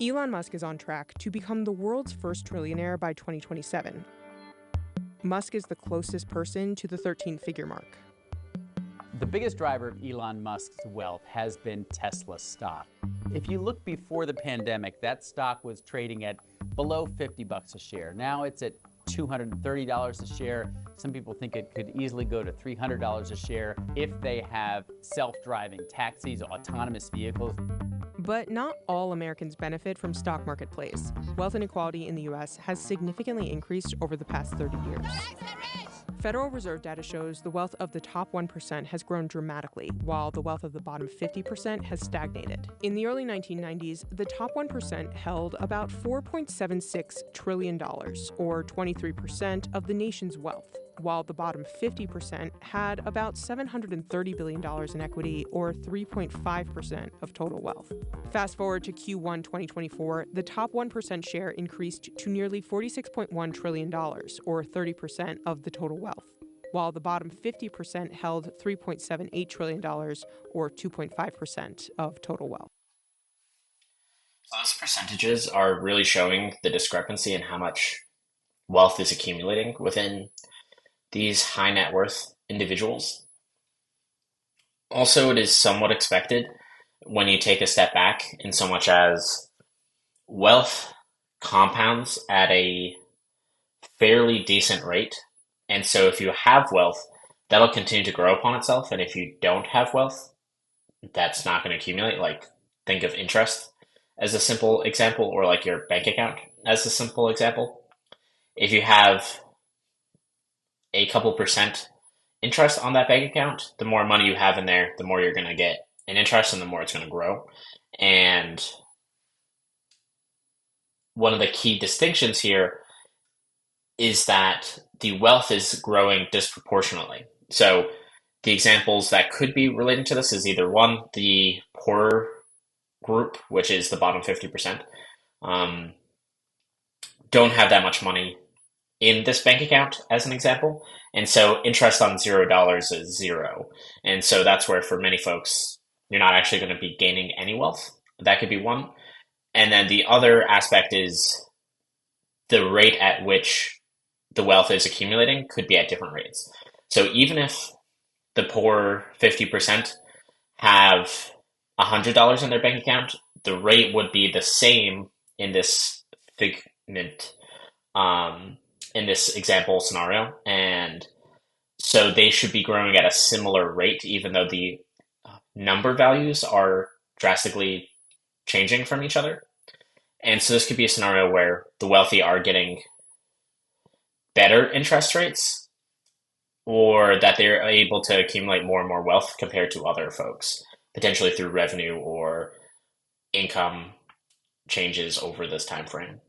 Elon Musk is on track to become the world's first trillionaire by 2027. Musk is the closest person to the 13-figure mark. The biggest driver of Elon Musk's wealth has been Tesla stock. If you look before the pandemic, that stock was trading at below $50 a share. Now it's at $230 a share. Some people think it could easily go to $300 a share if they have self-driving taxis, autonomous vehicles. But not all Americans benefit from stock market plays. Wealth inequality in the U.S. has significantly increased over the past 30 years. Federal Reserve data shows the wealth of the top 1% has grown dramatically, while the wealth of the bottom 50% has stagnated. In the early 1990s, the top 1% held about $4.76 trillion, or 23% of the nation's wealth, while the bottom 50% had about $730 billion in equity, or 3.5% of total wealth. Fast forward to Q1 2024, the top 1% share increased to nearly $46.1 trillion, or 30% of the total wealth, while the bottom 50% held $3.78 trillion, or 2.5% of total wealth. Those percentages are really showing the discrepancy in how much wealth is accumulating within these high net worth individuals. Also, it is somewhat expected when you take a step back, in so much as wealth compounds at a fairly decent rate. And so if you have wealth, that'll continue to grow upon itself. And if you don't have wealth, that's not going to accumulate. Like, think of interest as a simple example, or like your bank account as a simple example. If you have a couple percent interest on that bank account, the more money you have in there, the more you're going to get in interest and the more it's going to grow. And one of the key distinctions here is that the wealth is growing disproportionately. So the examples that could be relating to this is either one, the poorer group, which is the bottom 50%, don't have that much money in this bank account, as an example. And so interest on $0 is zero. And so that's where, for many folks, you're not actually going to be gaining any wealth. That could be one. And then the other aspect is the rate at which the wealth is accumulating could be at different rates. So even if the poor 50% have $100 in their bank account, the rate would be the same in this figment, in this example scenario. And so they should be growing at a similar rate, even though the number values are drastically changing from each other. And so this could be a scenario where the wealthy are getting better interest rates, or that they're able to accumulate more and more wealth compared to other folks, potentially through revenue or income changes over this time frame.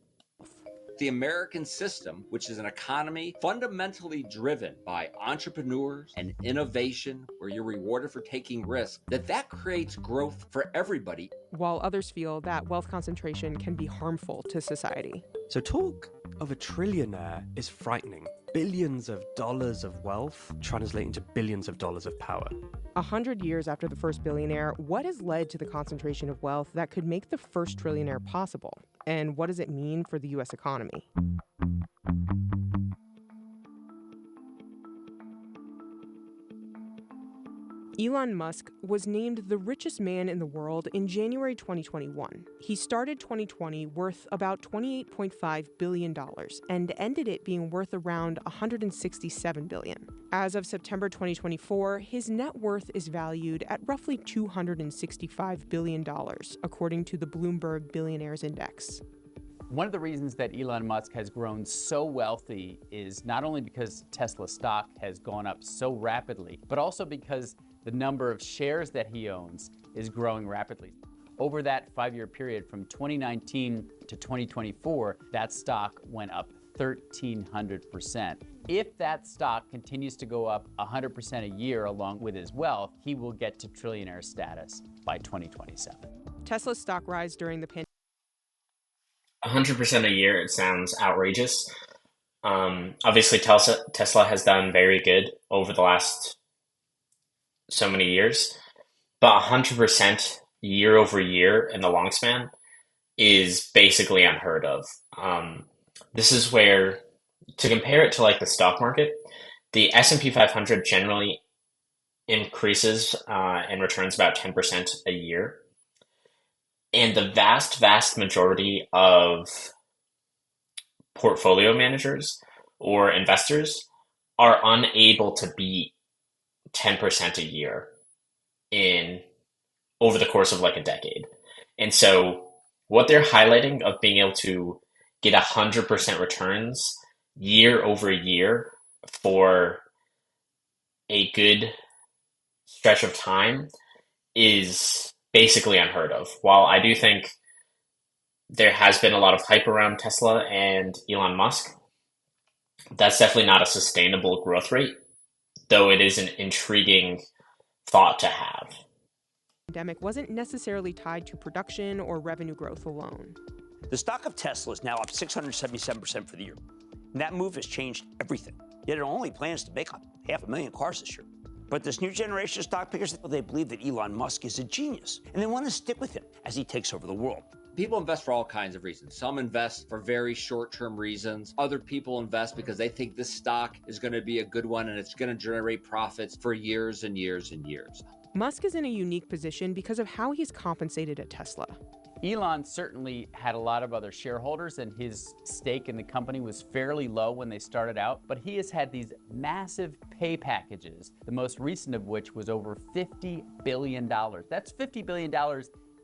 The American system, which is an economy fundamentally driven by entrepreneurs and innovation, where you're rewarded for taking risks, that creates growth for everybody. While others feel that wealth concentration can be harmful to society. So talk of a trillionaire is frightening. Billions of dollars of wealth translate into billions of dollars of power. 100 years after the first billionaire, what has led to the concentration of wealth that could make the first trillionaire possible? And what does it mean for the U.S. economy? Elon Musk was named the richest man in the world in January 2021. He started 2020 worth about $28.5 billion and ended it being worth around $167 billion. As of September 2024, his net worth is valued at roughly $265 billion, according to the Bloomberg Billionaires Index. One of the reasons that Elon Musk has grown so wealthy is not only because Tesla stock has gone up so rapidly, but also because the number of shares that he owns is growing rapidly. Over that 5-year period from 2019 to 2024, that stock went up 1,300%. If that stock continues to go up 100% a year along with his wealth, he will get to trillionaire status by 2027. Tesla's stock rise during the pandemic. 100% a year, it sounds outrageous. Obviously, Tesla has done very good over the last so many years, but 100% year over year in the long span is basically unheard of. This is where, to compare it to like the stock market, the S&P 500 generally increases and returns about 10% a year. And the vast majority of portfolio managers or investors are unable to beat 10% a year in over the course of like a decade. And so what they're highlighting of being able to get 100% returns year over year for a good stretch of time is basically unheard of. While I do think there has been a lot of hype around Tesla and Elon Musk, that's definitely not a sustainable growth rate, though it is an intriguing thought to have. The pandemic wasn't necessarily tied to production or revenue growth alone. The stock of Tesla is now up 677% for the year. And that move has changed everything. Yet it only plans to make up 500,000 cars this year. But this new generation of stock pickers, they believe that Elon Musk is a genius, and they want to stick with him as he takes over the world. People invest for all kinds of reasons. Some invest for very short-term reasons. Other people invest because they think this stock is going to be a good one and it's going to generate profits for years and years and years. Musk is in a unique position because of how he's compensated at Tesla. Elon certainly had a lot of other shareholders, and his stake in the company was fairly low when they started out, but he has had these massive pay packages, the most recent of which was over $50 billion. That's $50 billion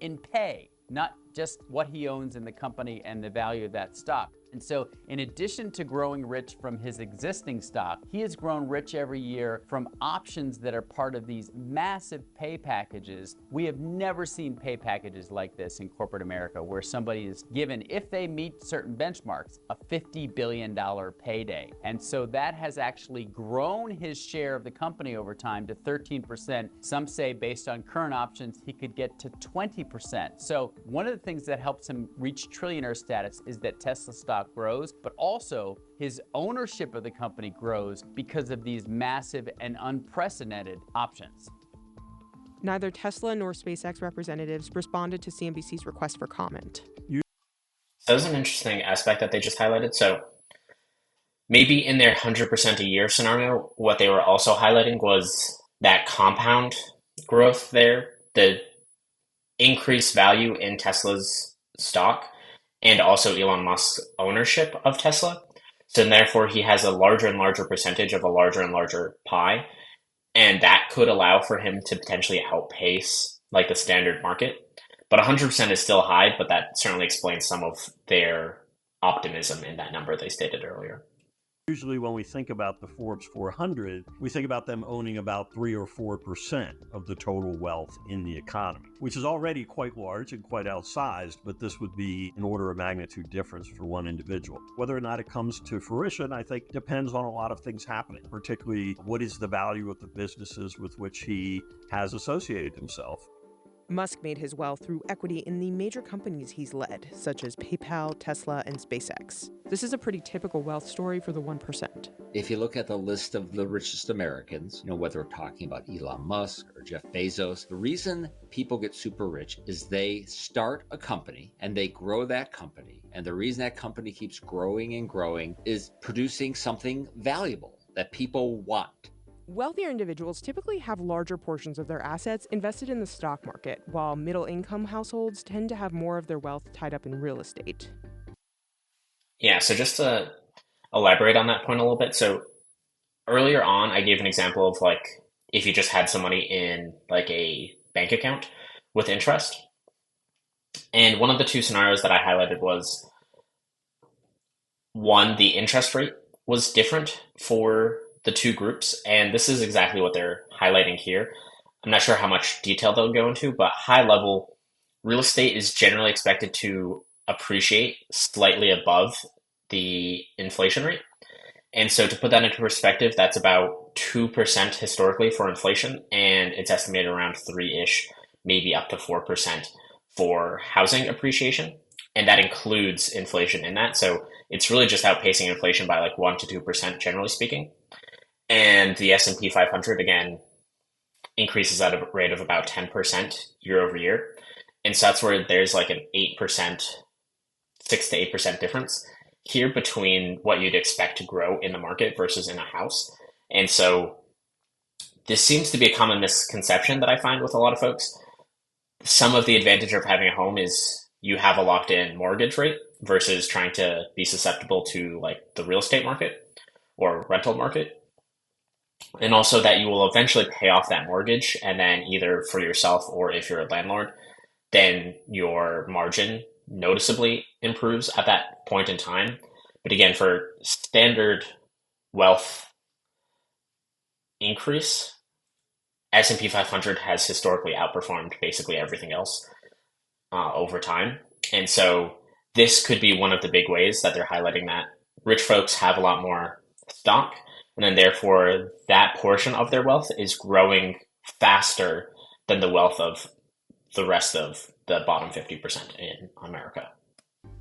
in pay, not just what he owns in the company and the value of that stock. And so in addition to growing rich from his existing stock, he has grown rich every year from options that are part of these massive pay packages. We have never seen pay packages like this in corporate America, where somebody is given, if they meet certain benchmarks, a $50 billion payday. And so that has actually grown his share of the company over time to 13%. Some say based on current options, he could get to 20%. So one of the things that helps him reach trillionaire status is that Tesla stock grows, but also his ownership of the company grows because of these massive and unprecedented options. Neither Tesla nor SpaceX representatives responded to CNBC's request for comment. That was an interesting aspect that they just highlighted. So maybe in their 100% a year scenario, what they were also highlighting was that compound growth there, the increased value in Tesla's stock, and also Elon Musk's ownership of Tesla. So therefore, he has a larger and larger percentage of a larger and larger pie. And that could allow for him to potentially outpace like the standard market. But 100% is still high, but that certainly explains some of their optimism in that number they stated earlier. Usually when we think about the Forbes 400, we think about them owning about 3 or 4% of the total wealth in the economy, which is already quite large and quite outsized, but this would be an order of magnitude difference for one individual. Whether or not it comes to fruition, I think, depends on a lot of things happening, particularly what is the value of the businesses with which he has associated himself. Musk made his wealth through equity in the major companies he's led, such as PayPal, Tesla, and SpaceX. This is a pretty typical wealth story for the 1%. If you look at the list of the richest Americans, whether we're talking about Elon Musk or Jeff Bezos, the reason people get super rich is they start a company and they grow that company. And the reason that company keeps growing and growing is producing something valuable that people want. Wealthier individuals typically have larger portions of their assets invested in the stock market, while middle-income households tend to have more of their wealth tied up in real estate. Yeah, so just to elaborate on that point a little bit. So earlier on, I gave an example of like if you just had some money in like a bank account with interest. And one of the two scenarios that I highlighted was, one, the interest rate was different for the two groups, and this is exactly what they're highlighting here. I'm not sure how much detail they'll go into, but high level, real estate is generally expected to appreciate slightly above the inflation rate. And so to put that into perspective, that's about 2% historically for inflation, and it's estimated around 3-ish, maybe up to 4% for housing appreciation. And that includes inflation in that. So it's really just outpacing inflation by like 1 to 2%, generally speaking. And the S&P 500, again, increases at a rate of about 10% year over year. And so that's where there's like an 8%, 6 to 8% difference here between what you'd expect to grow in the market versus in a house. And so this seems to be a common misconception that I find with a lot of folks. Some of the advantage of having a home is you have a locked in mortgage rate versus trying to be susceptible to like the real estate market or rental market. And also that you will eventually pay off that mortgage, and then either for yourself or if you're a landlord, then your margin noticeably improves at that point in time. But again, for standard wealth increase, S&P 500 has historically outperformed basically everything else over time. And so this could be one of the big ways that they're highlighting that rich folks have a lot more stock, and then therefore that portion of their wealth is growing faster than the wealth of the rest of the bottom 50% in America.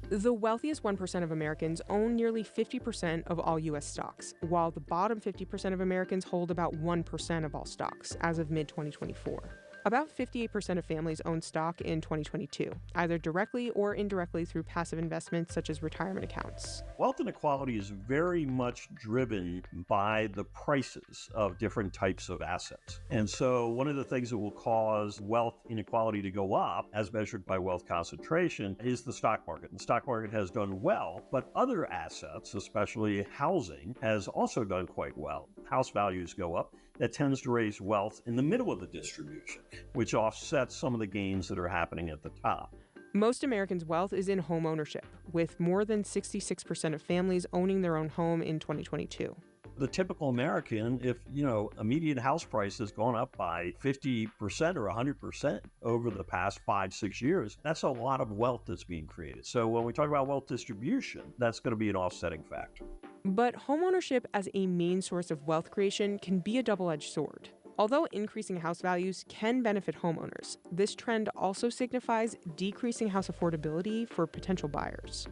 The wealthiest 1% of Americans own nearly 50% of all U.S. stocks, while the bottom 50% of Americans hold about 1% of all stocks as of mid-2024. About 58% of families own stock in 2022, either directly or indirectly through passive investments such as retirement accounts. Wealth inequality is very much driven by the prices of different types of assets. And so one of the things that will cause wealth inequality to go up, as measured by wealth concentration, is the stock market. The stock market has done well, but other assets, especially housing, has also done quite well. House values go up. That tends to raise wealth in the middle of the distribution, which offsets some of the gains that are happening at the top. Most Americans' wealth is in home ownership, with more than 66% of families owning their own home in 2022. The typical American, if, a median house price has gone up by 50% or 100% over the past 5-6 years, that's a lot of wealth that's being created. So when we talk about wealth distribution, that's going to be an offsetting factor. But homeownership as a main source of wealth creation can be a double-edged sword. Although increasing house values can benefit homeowners, this trend also signifies decreasing house affordability for potential buyers.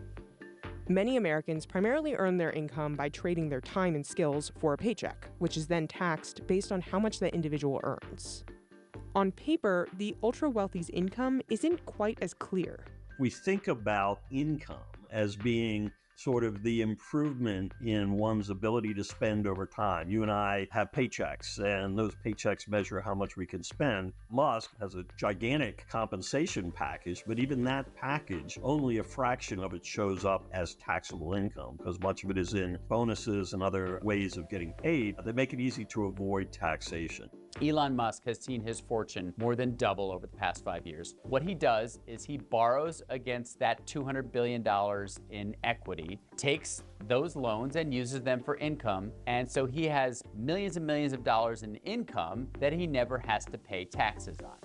Many Americans primarily earn their income by trading their time and skills for a paycheck, which is then taxed based on how much the individual earns. On paper, the ultra-wealthy's income isn't quite as clear. We think about income as being sort of the improvement in one's ability to spend over time. You and I have paychecks, and those paychecks measure how much we can spend. Musk has a gigantic compensation package, but even that package, only a fraction of it shows up as taxable income, because much of it is in bonuses and other ways of getting paid that make it easy to avoid taxation. Elon Musk has seen his fortune more than double over the past 5 years. What he does is he borrows against that $200 billion in equity, takes those loans and uses them for income, and so he has millions and millions of dollars in income that he never has to pay taxes on.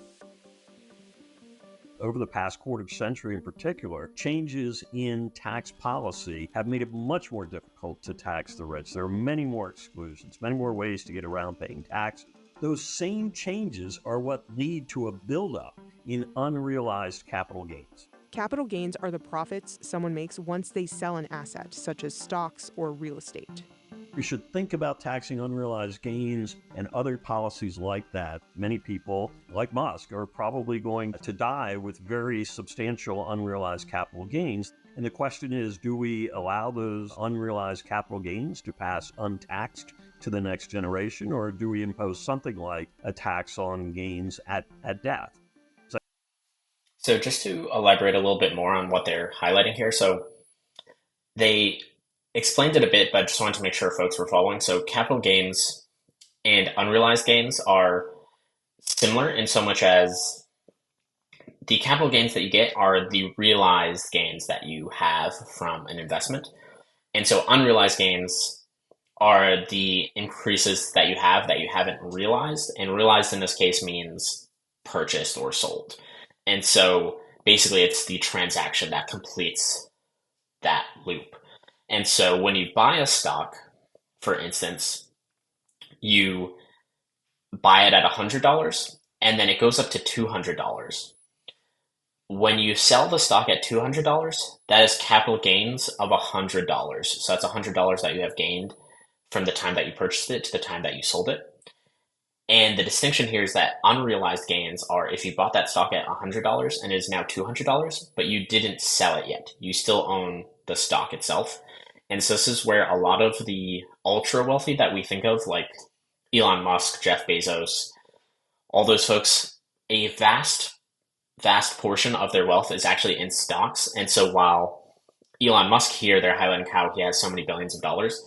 Over the past quarter century in particular, changes in tax policy have made it much more difficult to tax the rich. There are many more exclusions, many more ways to get around paying taxes. Those same changes are what lead to a buildup in unrealized capital gains. Capital gains are the profits someone makes once they sell an asset, such as stocks or real estate. We should think about taxing unrealized gains and other policies like that. Many people, like Musk, are probably going to die with very substantial unrealized capital gains. And the question is, do we allow those unrealized capital gains to pass untaxed to the next generation, or do we impose something like a tax on gains at death? So just to elaborate a little bit more on what they're highlighting here. So they explained it a bit, but I just wanted to make sure folks were following. So capital gains and unrealized gains are similar in so much as the capital gains that you get are the realized gains that you have from an investment. And so unrealized gains are the increases that you haven't realized. And realized in this case means purchased or sold. And so basically it's the transaction that completes that loop. And so when you buy a stock, for instance, you buy it at $100 and then it goes up to $200. When you sell the stock at $200, that is capital gains of $100. So that's $100 that you have gained from the time that you purchased it to the time that you sold it. And the distinction here is that unrealized gains are if you bought that stock at $100 and it is now $200, but you didn't sell it yet. You still own the stock itself. And so this is where a lot of the ultra wealthy that we think of, like Elon Musk, Jeff Bezos, all those folks, a vast portion of their wealth is actually in stocks. And so while Elon Musk here, they're highlighting how he has so many billions of dollars,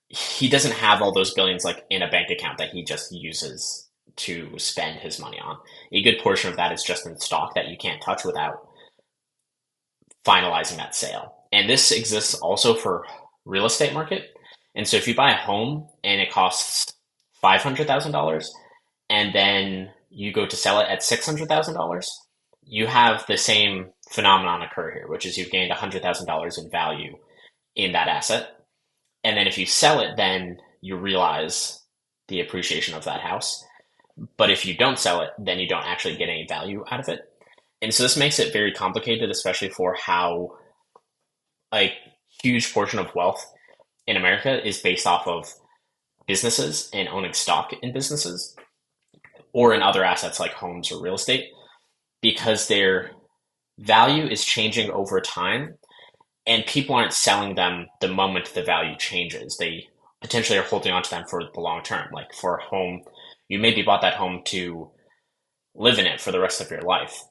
he doesn't have all those billions like in a bank account that he just uses to spend his money on. A good portion of that is just in stock that you can't touch without finalizing that sale. And this exists also for real estate market. And so if you buy a home and it costs $500,000 and then you go to sell it at $600,000, you have the same phenomenon occur here, which is you've gained $100,000 in value in that asset. And then if you sell it, then you realize the appreciation of that house. But if you don't sell it, then you don't actually get any value out of it. And so this makes it very complicated, especially for how a huge portion of wealth in America is based off of businesses and owning stock in businesses or in other assets like homes or real estate, because their value is changing over time. And people aren't selling them the moment the value changes. They potentially are holding on to them for the long term. Like for a home, you maybe bought that home to live in it for the rest of your life.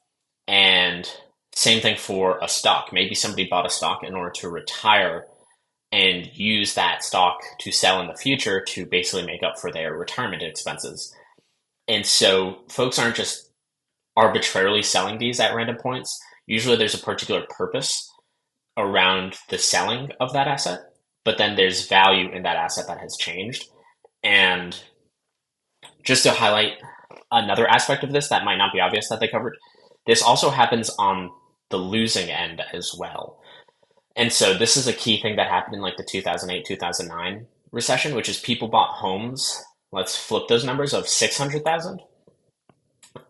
And same thing for a stock. Maybe somebody bought a stock in order to retire and use that stock to sell in the future to basically make up for their retirement expenses. And so folks aren't just arbitrarily selling these at random points. Usually there's a particular purpose around the selling of that asset, but then there's value in that asset that has changed. And just to highlight another aspect of this that might not be obvious that they covered, this also happens on the losing end as well. And so this is a key thing that happened in like the 2008, 2009 recession, which is people bought homes, let's flip those numbers, of 600,000,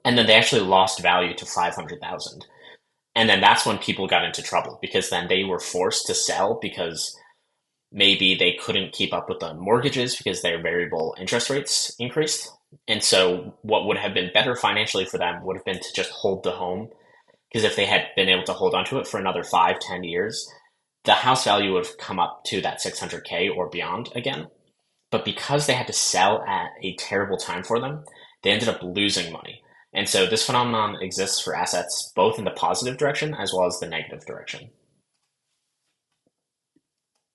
and then they actually lost value to 500,000. And then that's when people got into trouble, because then they were forced to sell because maybe they couldn't keep up with the mortgages because their variable interest rates increased. And so what would have been better financially for them would have been to just hold the home, because if they had been able to hold onto it for another 5-10 years, the house value would have come up to that 600K or beyond again. But because they had to sell at a terrible time for them, they ended up losing money. And so this phenomenon exists for assets both in the positive direction as well as the negative direction.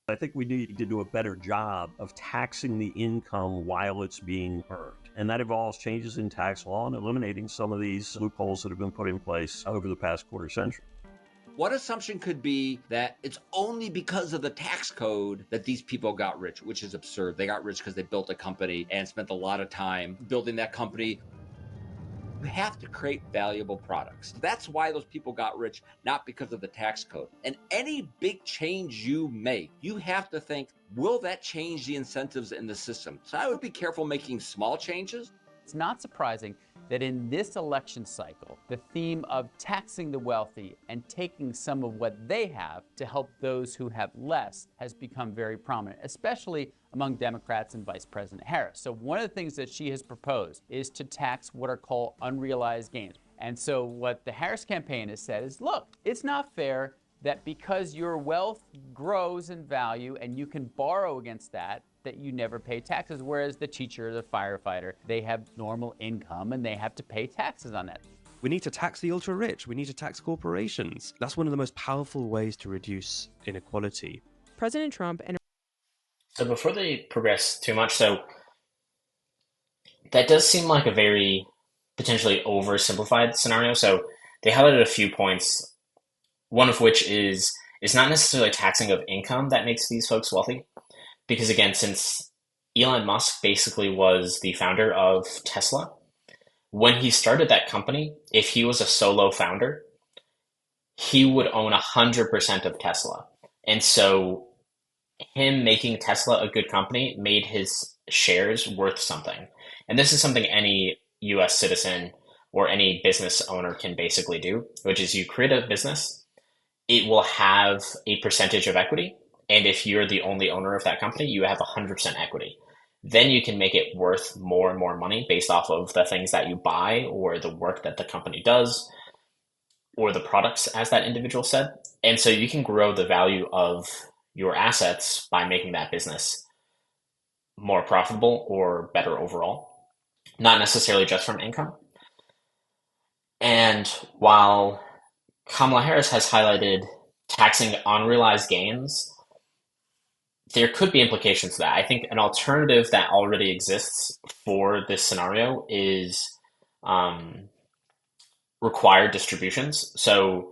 I think we need to do a better job of taxing the income while it's being earned. And that involves changes in tax law and eliminating some of these loopholes that have been put in place over the past quarter century. One assumption could be that it's only because of the tax code that these people got rich, which is absurd. They got rich because they built a company and spent a lot of time building that company. You have to create valuable products. That's why those people got rich, not because of the tax code. And any big change you make, you have to think, will that change the incentives in the system? So I would be careful making small changes. It's not surprising that in this election cycle, the theme of taxing the wealthy and taking some of what they have to help those who have less has become very prominent, especially among Democrats and Vice President Harris. So one of the things that she has proposed is to tax what are called unrealized gains. And so what the Harris campaign has said is, look, it's not fair that because your wealth grows in value and you can borrow against that you never pay taxes, whereas the teacher, the firefighter, they have normal income and they have to pay taxes on that. We need to tax the ultra rich. We need to tax corporations. That's one of the most powerful ways to reduce inequality. President Trump and So before they progress too much, so that does seem like a very potentially oversimplified scenario. So they highlighted a few points, one of which is it's not necessarily taxing of income that makes these folks wealthy. Because again, since Elon Musk basically was the founder of Tesla, when he started that company, if he was a solo founder, he would own 100% of Tesla. And so him making Tesla a good company made his shares worth something. And this is something any US citizen or any business owner can basically do, which is you create a business, it will have a percentage of equity. And if you're the only owner of that company, you have 100% equity. then you can make it worth more and more money based off of the things that you buy or the work that the company does or the products, as that individual said. And so you can grow the value of your assets by making that business more profitable or better overall, not necessarily just from income. And while Kamala Harris has highlighted taxing unrealized gains, there could be implications to that. I think an alternative that already exists for this scenario is required distributions. So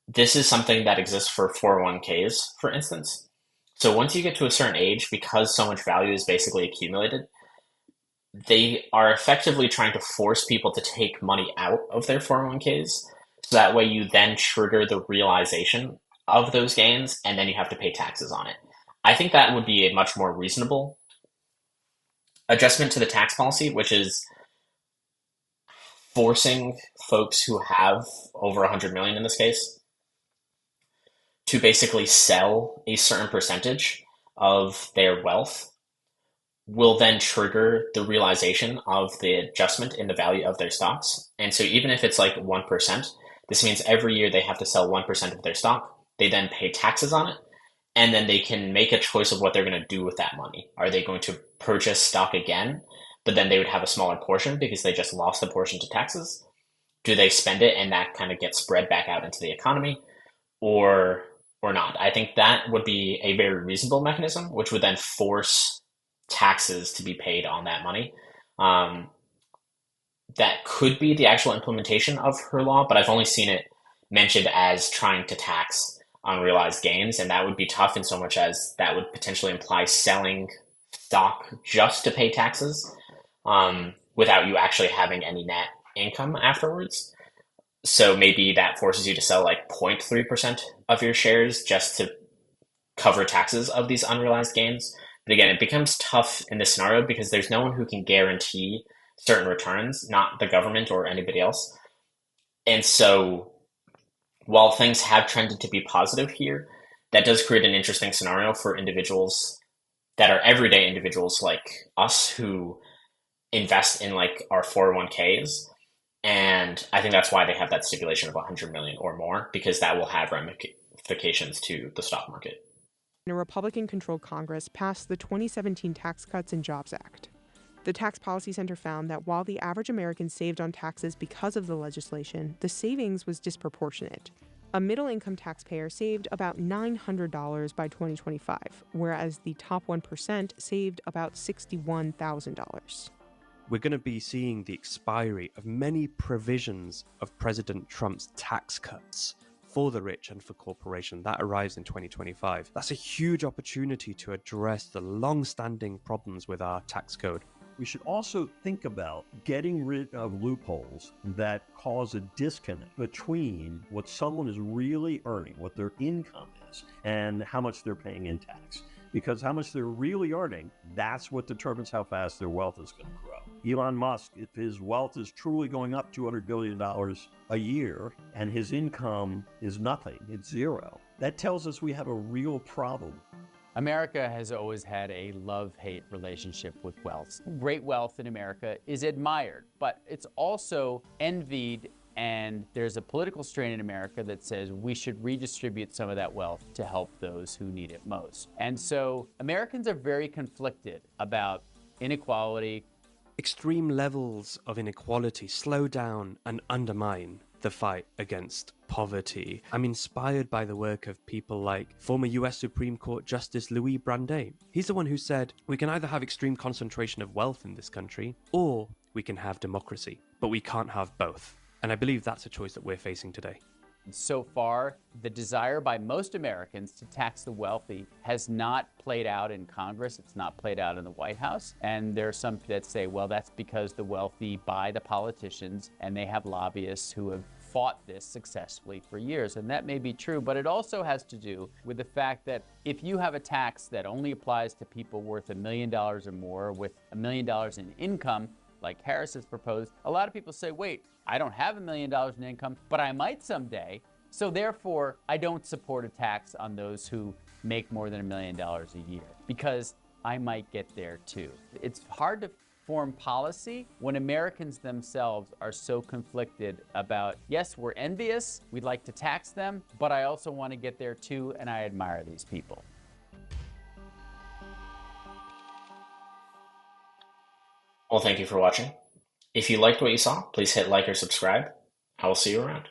this is something that exists for 401ks, for instance. So once you get to a certain age, because so much value is basically accumulated, they are effectively trying to force people to take money out of their 401ks. So that way you then trigger the realization of those gains, and then you have to pay taxes on it. I think that would be a much more reasonable adjustment to the tax policy, which is forcing folks who have over 100 million in this case to basically sell a certain percentage of their wealth will then trigger the realization of the adjustment in the value of their stocks. And so even if it's like 1%, this means every year they have to sell 1% of their stock. They then pay taxes on it, and then they can make a choice of what they're going to do with that money. Are they going to purchase stock again, but then they would have a smaller portion because they just lost the portion to taxes? Do they spend it and that kind of gets spread back out into the economy, or not? I think that would be a very reasonable mechanism, which would then force taxes to be paid on that money. That could be the actual implementation of her law, but I've only seen it mentioned as trying to tax unrealized gains, and that would be tough in so much as that would potentially imply selling stock just to pay taxes without you actually having any net income afterwards. So maybe that forces you to sell like 0.3% of your shares just to cover taxes of these unrealized gains. But again, it becomes tough in this scenario because there's no one who can guarantee certain returns, not the government or anybody else. And so while things have trended to be positive here, that does create an interesting scenario for individuals that are everyday individuals like us who invest in like our 401ks. And I think that's why they have that stipulation of 100 million or more, because that will have ramifications to the stock market. A Republican-controlled Congress passed the 2017 Tax Cuts and Jobs Act. The Tax Policy Center found that while the average American saved on taxes because of the legislation, the savings was disproportionate. A middle-income taxpayer saved about $900 by 2025, whereas the top 1% saved about $61,000. We're going to be seeing the expiry of many provisions of President Trump's tax cuts for the rich and for corporations. That arrives in 2025. That's a huge opportunity to address the long-standing problems with our tax code. We should also think about getting rid of loopholes that cause a disconnect between what someone is really earning, what their income is, and how much they're paying in tax. Because how much they're really earning, that's what determines how fast their wealth is going to grow. Elon Musk, if his wealth is truly going up $200 billion a year and his income is nothing, it's zero, that tells us we have a real problem. America has always had a love-hate relationship with wealth. Great wealth in America is admired, but it's also envied, and there's a political strain in America that says we should redistribute some of that wealth to help those who need it most. And so Americans are very conflicted about inequality. Extreme levels of inequality slow down and undermine the fight against poverty. I'm inspired by the work of people like former US Supreme Court Justice Louis Brandeis. He's the one who said, we can either have extreme concentration of wealth in this country, or we can have democracy, but we can't have both. And I believe that's a choice that we're facing today. So far, the desire by most Americans to tax the wealthy has not played out in Congress. It's not played out in the White House. And there are some that say, well, that's because the wealthy buy the politicians and they have lobbyists who have fought this successfully for years. And that may be true, but it also has to do with the fact that if you have a tax that only applies to people worth $1 million or more with $1 million in income, like Harris has proposed, a lot of people say, wait, I don't have $1 million in income, but I might someday. So therefore, I don't support a tax on those who make more than $1 million a year, because I might get there too. It's hard to form policy when Americans themselves are so conflicted about, yes, we're envious, we'd like to tax them, but I also want to get there too, and I admire these people. Well, thank you for watching. If you liked what you saw, please hit like or subscribe. I will see you around.